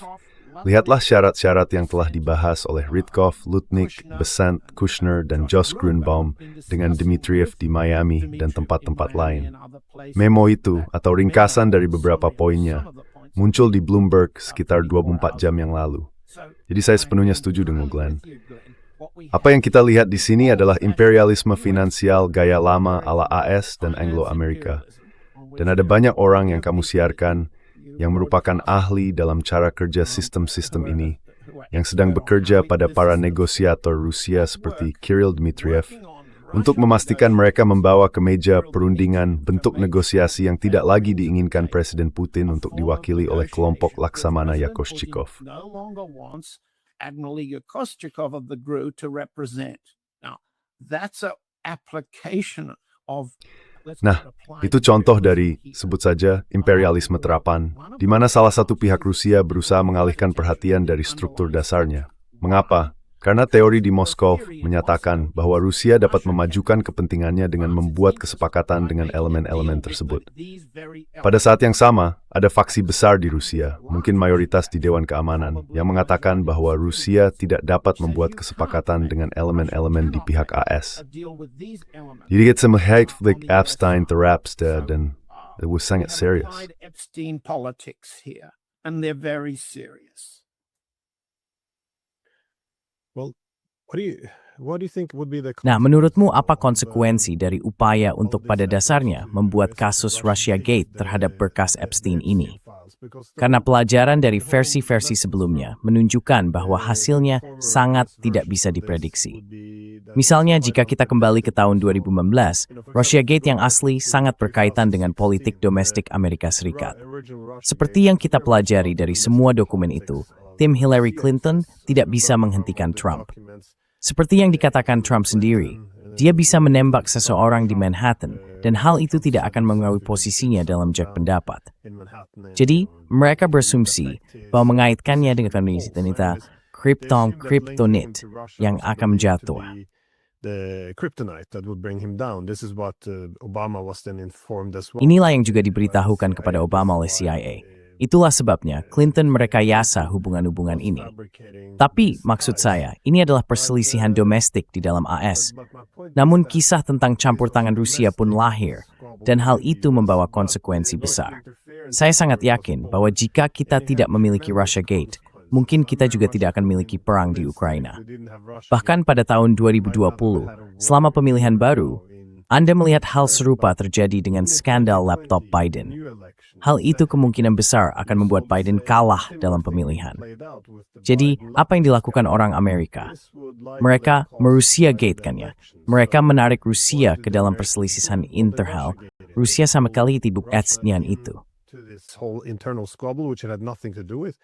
lihatlah syarat-syarat yang telah dibahas oleh Ritkov, Lutnick, Besant, Kushner, dan Josh Grunbaum dengan Dmitriev di Miami dan tempat-tempat lain. Memo itu, atau ringkasan dari beberapa poinnya, muncul di Bloomberg sekitar 24 jam yang lalu. Jadi saya sepenuhnya setuju dengan Glenn. Apa yang kita lihat di sini adalah imperialisme finansial gaya lama ala AS dan Anglo-Amerika. Dan ada banyak orang yang kamu siarkan yang merupakan ahli dalam cara kerja sistem-sistem ini, yang sedang bekerja pada para negosiator Rusia seperti Kirill Dmitriev, untuk memastikan mereka membawa ke meja perundingan bentuk negosiasi yang tidak lagi diinginkan Presiden Putin untuk diwakili oleh kelompok Laksamana Yakoshchikov. Nah, itu contoh dari, sebut saja, imperialisme terapan, di mana salah satu pihak Rusia berusaha mengalihkan perhatian dari struktur dasarnya. Mengapa? Karena teori di Moskow menyatakan bahwa Rusia dapat memajukan kepentingannya dengan membuat kesepakatan dengan elemen-elemen tersebut. Pada saat yang sama, ada faksi besar di Rusia, mungkin mayoritas di Dewan Keamanan, yang mengatakan bahwa Rusia tidak dapat membuat kesepakatan dengan elemen-elemen di pihak AS. Jadi kita melihat Epstein terapsta dan it was sangat serius. Nah, menurutmu apa konsekuensi dari upaya untuk pada dasarnya membuat kasus Russiagate terhadap berkas Epstein ini? Karena pelajaran dari versi-versi sebelumnya menunjukkan bahwa hasilnya sangat tidak bisa diprediksi. Misalnya, jika kita kembali ke tahun 2015, Russiagate yang asli sangat berkaitan dengan politik domestik Amerika Serikat. Seperti yang kita pelajari dari semua dokumen itu, tim Hillary Clinton tidak bisa menghentikan Trump. Seperti yang dikatakan Trump sendiri, dia bisa menembak seseorang di Manhattan, dan hal itu tidak akan mengaruhi posisinya dalam jejak pendapat. Jadi, mereka berasumsi bahwa mengaitkannya dengan wanita kryptonite yang akan jatuh. Inilah yang juga diberitahukan kepada Obama oleh CIA. Itulah sebabnya Clinton merekayasa hubungan-hubungan ini. Tapi, maksud saya, ini adalah perselisihan domestik di dalam AS. Namun kisah tentang campur tangan Rusia pun lahir, dan hal itu membawa konsekuensi besar. Saya sangat yakin bahwa jika kita tidak memiliki Russiagate, mungkin kita juga tidak akan memiliki perang di Ukraina. Bahkan pada tahun 2020, selama pemilihan baru, Anda melihat hal serupa terjadi dengan skandal laptop Biden. Hal itu kemungkinan besar akan membuat Biden kalah dalam pemilihan. Jadi, apa yang dilakukan orang Amerika? Mereka merusiagate-kannya. Mereka menarik Rusia ke dalam perselisihan internal. Rusia sama kali tidak etnian itu. to this whole internal squabble, which it had nothing to do with.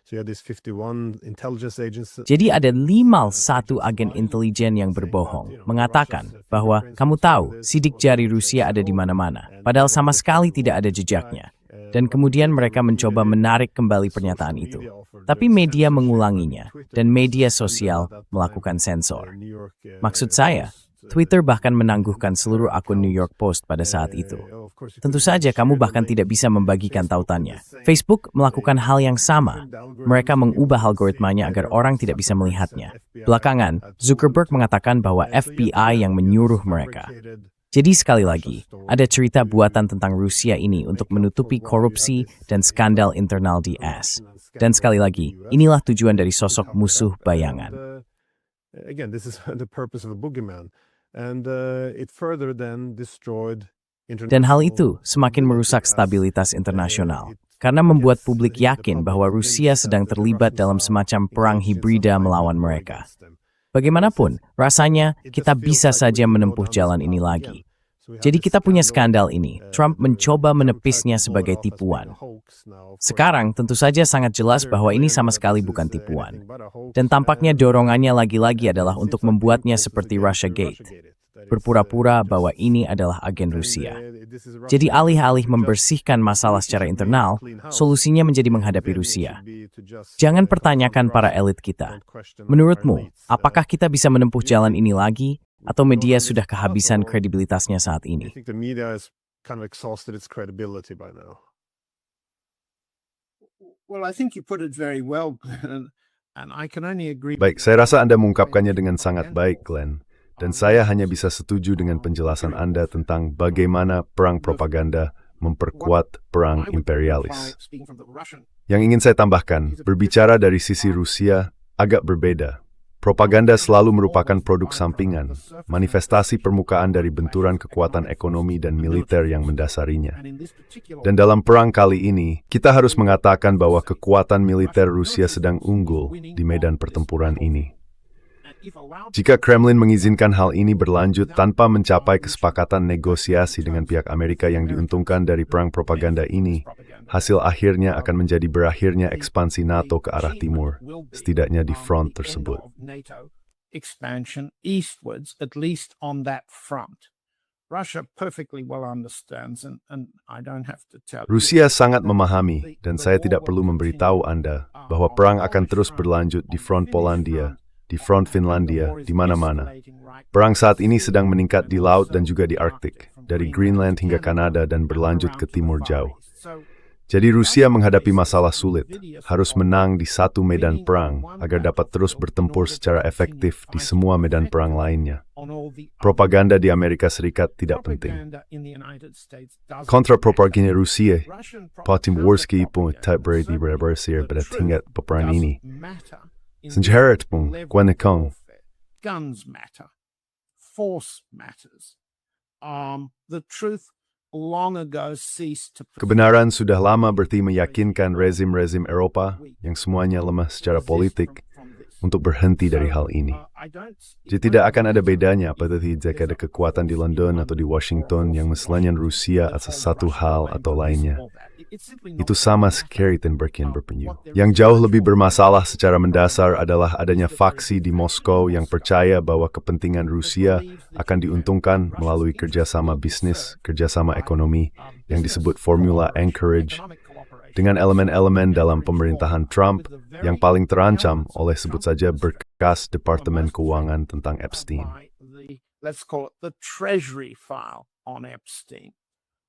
So you had this 51 intelligence agents. Jadi ada 51 agen intelijen yang berbohong, mengatakan bahwa kamu tahu sidik jari Rusia ada di mana-mana, padahal sama sekali tidak ada jejaknya. Dan kemudian mereka mencoba menarik kembali pernyataan itu. Tapi media mengulanginya, dan media sosial melakukan sensor. Maksud saya, Twitter bahkan menangguhkan seluruh akun New York Post pada saat itu. Tentu saja kamu bahkan tidak bisa membagikan tautannya. Facebook melakukan hal yang sama. Mereka mengubah algoritmanya agar orang tidak bisa melihatnya. Belakangan, Zuckerberg mengatakan bahwa FBI yang menyuruh mereka. Jadi sekali lagi, ada cerita buatan tentang Rusia ini untuk menutupi korupsi dan skandal internal di AS. Dan sekali lagi, inilah tujuan dari sosok musuh bayangan. Again, this is the purpose of a boogeyman. And it further then destroyed Dan hal itu semakin merusak stabilitas internasional, karena membuat publik yakin bahwa Rusia sedang terlibat dalam semacam perang hibrida melawan mereka. Bagaimanapun, rasanya kita bisa saja menempuh jalan ini lagi. Jadi kita punya skandal ini, Trump mencoba menepisnya sebagai tipuan. Sekarang tentu saja sangat jelas bahwa ini sama sekali bukan tipuan. Dan tampaknya dorongannya lagi-lagi adalah untuk membuatnya seperti Russiagate. Berpura-pura bahwa ini adalah agen Rusia. Jadi alih-alih membersihkan masalah secara internal, solusinya menjadi menghadapi Rusia. Jangan pertanyakan para elit kita. Menurutmu, apakah kita bisa menempuh jalan ini lagi? Atau media sudah kehabisan kredibilitasnya saat ini? Baik, saya rasa Anda mengungkapkannya dengan sangat baik, Glenn. Dan saya hanya bisa setuju dengan penjelasan Anda tentang bagaimana perang propaganda memperkuat perang imperialis. Yang ingin saya tambahkan, berbicara dari sisi Rusia agak berbeda. Propaganda selalu merupakan produk sampingan, manifestasi permukaan dari benturan kekuatan ekonomi dan militer yang mendasarinya. Dan dalam perang kali ini, kita harus mengatakan bahwa kekuatan militer Rusia sedang unggul di medan pertempuran ini. Jika Kremlin mengizinkan hal ini berlanjut tanpa mencapai kesepakatan negosiasi dengan pihak Amerika yang diuntungkan dari perang propaganda ini, hasil akhirnya akan menjadi berakhirnya ekspansi NATO ke arah timur, setidaknya di front tersebut. Rusia sangat memahami, dan saya tidak perlu memberitahu Anda, bahwa perang akan terus berlanjut di front Polandia, di front Finlandia, di mana-mana. Perang saat ini sedang meningkat di laut dan juga di Arktik, dari Greenland hingga Kanada dan berlanjut ke timur jauh. Jadi Rusia menghadapi masalah sulit, harus menang di satu medan perang agar dapat terus bertempur secara efektif di semua medan perang lainnya. Propaganda di Amerika Serikat tidak penting. Kontrapropaganda Rusia, Potimworski pun tak berarti berbesar pada tingkat peperangan ini. Sejarah pun kuanekong. Guns matter. Force matters. The truth long ago ceased to... Kebenaran sudah lama berarti meyakinkan rezim-rezim Eropa yang semuanya lemah secara politik untuk berhenti dari hal ini. Jadi tidak akan ada bedanya apabila jika ada kekuatan di London atau di Washington yang meselanya Rusia atas satu hal atau lainnya. Itu sama sekali dan berpenyu. Yang jauh lebih bermasalah secara mendasar adalah adanya faksi di Moskow yang percaya bahwa kepentingan Rusia akan diuntungkan melalui kerjasama bisnis, kerjasama ekonomi yang disebut Formula Anchorage, dengan elemen-elemen dalam pemerintahan Trump yang paling terancam oleh sebut saja berkas Departemen Keuangan tentang Epstein. Let's call it the Treasury file on Epstein.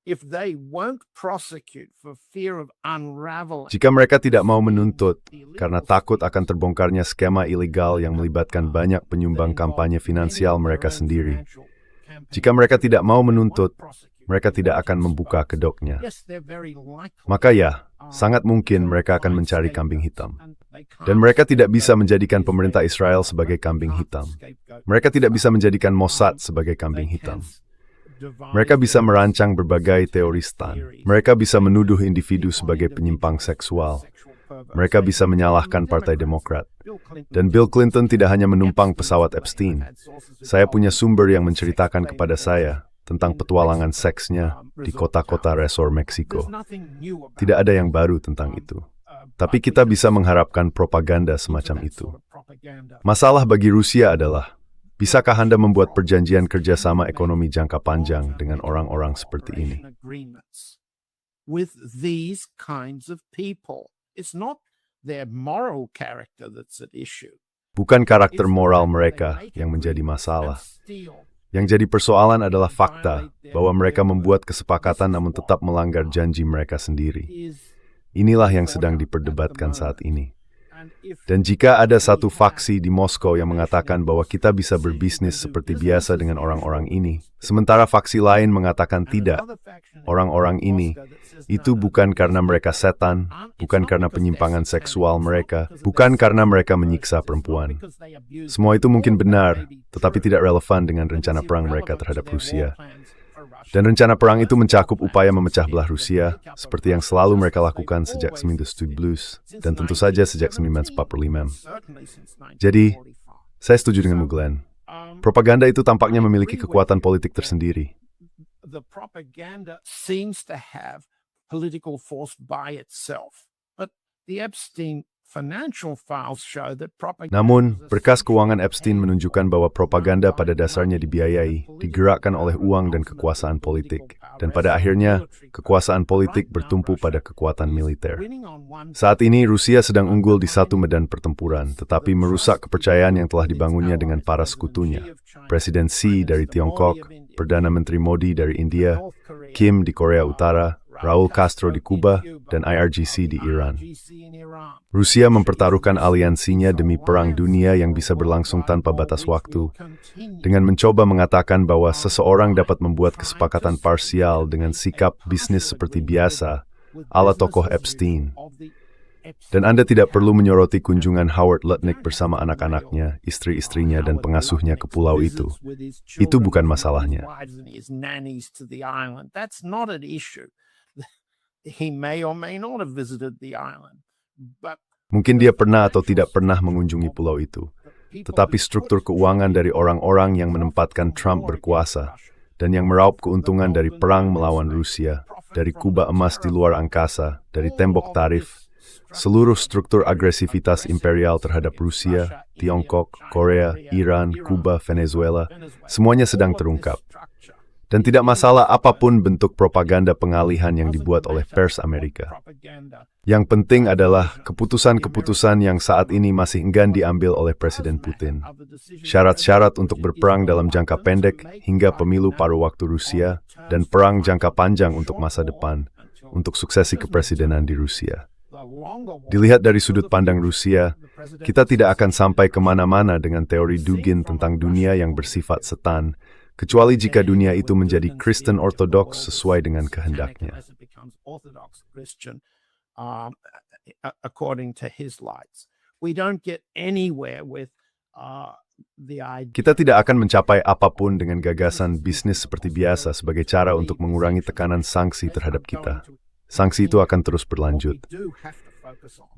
If they won't prosecute for fear of unraveling... Jika mereka tidak mau menuntut karena takut akan terbongkarnya skema ilegal yang melibatkan banyak penyumbang kampanye finansial mereka sendiri. Jika mereka tidak mau menuntut, mereka tidak akan membuka kedoknya. Maka ya, sangat mungkin mereka akan mencari kambing hitam. Dan mereka tidak bisa menjadikan pemerintah Israel sebagai kambing hitam. Mereka tidak bisa menjadikan Mossad sebagai kambing hitam. Mereka bisa merancang berbagai teori stan. Mereka bisa menuduh individu sebagai penyimpang seksual. Mereka bisa menyalahkan Partai Demokrat. Dan Bill Clinton tidak hanya menumpang pesawat Epstein. Saya punya sumber yang menceritakan kepada saya tentang petualangan seksnya di kota-kota resor Meksiko. Tidak ada yang baru tentang itu. Tapi kita bisa mengharapkan propaganda semacam itu. Masalah bagi Rusia adalah, bisakah Anda membuat perjanjian kerjasama ekonomi jangka panjang dengan orang-orang seperti ini? With these kinds of people. It's not their moral character that's at issue. Bukan karakter moral mereka yang menjadi masalah. Yang jadi persoalan adalah fakta bahwa mereka membuat kesepakatan namun tetap melanggar janji mereka sendiri. Inilah yang sedang diperdebatkan saat ini. Dan jika ada satu faksi di Moskow yang mengatakan bahwa kita bisa berbisnis seperti biasa dengan orang-orang ini, sementara faksi lain mengatakan tidak, orang-orang ini, itu bukan karena mereka setan, bukan karena penyimpangan seksual mereka, bukan karena mereka menyiksa perempuan. Semua itu mungkin benar, tetapi tidak relevan dengan rencana perang mereka terhadap Rusia. Dan rencana perang itu mencakup upaya memecah belah Rusia, seperti yang selalu mereka lakukan sejak 1917, dan tentu saja sejak 1945. Jadi, saya setuju denganmu, Glenn. Propaganda itu tampaknya memiliki kekuatan politik tersendiri. The propaganda seems to have political force by itself. But the Epstein financial files show that propaganda... Namun, berkas keuangan Epstein menunjukkan bahwa propaganda pada dasarnya dibiayai, digerakkan oleh uang dan kekuasaan politik. Dan pada akhirnya, kekuasaan politik bertumpu pada kekuatan militer. Saat ini, Rusia sedang unggul di satu medan pertempuran, tetapi merusak kepercayaan yang telah dibangunnya dengan para sekutunya. Presiden Xi dari Tiongkok, Perdana Menteri Modi dari India, Kim di Korea Utara, Raul Castro di Kuba, dan IRGC di Iran. Rusia mempertaruhkan aliansinya demi perang dunia yang bisa berlangsung tanpa batas waktu, dengan mencoba mengatakan bahwa seseorang dapat membuat kesepakatan parsial dengan sikap bisnis seperti biasa, ala tokoh Epstein. Dan Anda tidak perlu menyoroti kunjungan Howard Lutnick bersama anak-anaknya, istri-istrinya, dan pengasuhnya ke pulau itu. Itu bukan masalahnya. Mungkin dia pernah atau tidak pernah mengunjungi pulau itu. Tetapi struktur keuangan dari orang-orang yang menempatkan Trump berkuasa dan yang meraup keuntungan dari perang melawan Rusia, dari Kuba emas di luar angkasa, dari tembok tarif, seluruh struktur agresivitas imperial terhadap Rusia, Tiongkok, Korea, Iran, Kuba, Venezuela, semuanya sedang terungkap. Dan tidak masalah apapun bentuk propaganda pengalihan yang dibuat oleh pers Amerika. Yang penting adalah keputusan-keputusan yang saat ini masih enggan diambil oleh Presiden Putin. Syarat-syarat untuk berperang dalam jangka pendek hingga pemilu paruh waktu Rusia, dan perang jangka panjang untuk masa depan, untuk suksesi kepresidenan di Rusia. Dilihat dari sudut pandang Rusia, kita tidak akan sampai kemana-mana dengan teori Dugin tentang dunia yang bersifat setan, kecuali jika dunia itu menjadi Kristen Ortodoks sesuai dengan kehendaknya. Kita tidak akan mencapai apapun dengan gagasan bisnis seperti biasa sebagai cara untuk mengurangi tekanan sanksi terhadap kita. Sanksi itu akan terus berlanjut.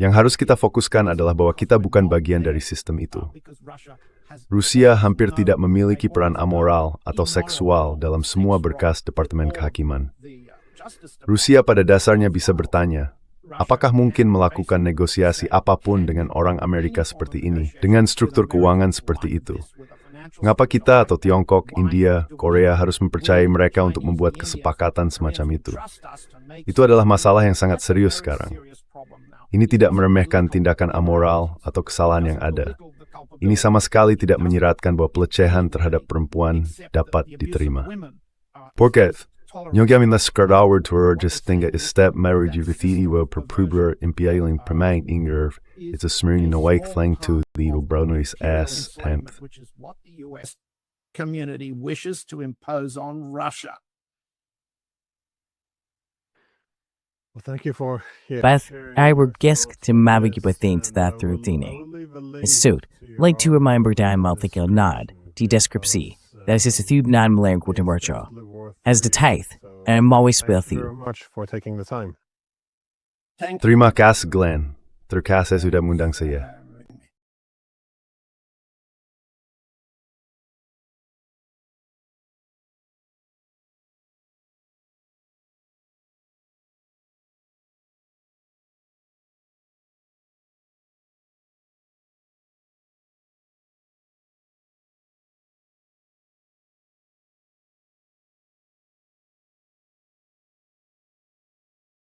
Yang harus kita fokuskan adalah bahwa kita bukan bagian dari sistem itu. Rusia hampir tidak memiliki peran amoral atau seksual dalam semua berkas Departemen Kehakiman. Rusia pada dasarnya bisa bertanya, apakah mungkin melakukan negosiasi apapun dengan orang Amerika seperti ini, dengan struktur keuangan seperti itu? Mengapa kita atau Tiongkok, India, Korea harus mempercayai mereka untuk membuat kesepakatan semacam itu? Itu adalah masalah yang sangat serius sekarang. Ini tidak meremehkan tindakan amoral atau kesalahan yang ada. Ini sama sekali tidak menyiratkan bahwa pelecehan terhadap perempuan dapat diterima. Porket, Nyogyamin skradawar tur just think is step marriage with the propubler imperialing permanent inger. It's a smearing awake flank to the Brownies ass tenth. Which is what the US community wishes to impose on Russia. Well, thank you for Beth, I would guess to mabigipatin that rutine. Suit, like to remember that Malthikil nod, the description, that is a tube non malang Guatemala. As the tithe, and I'm always with you. Thank you you. very much for taking the time. Terima kasih, Glenn. Terima kasih sudah mengundang saya.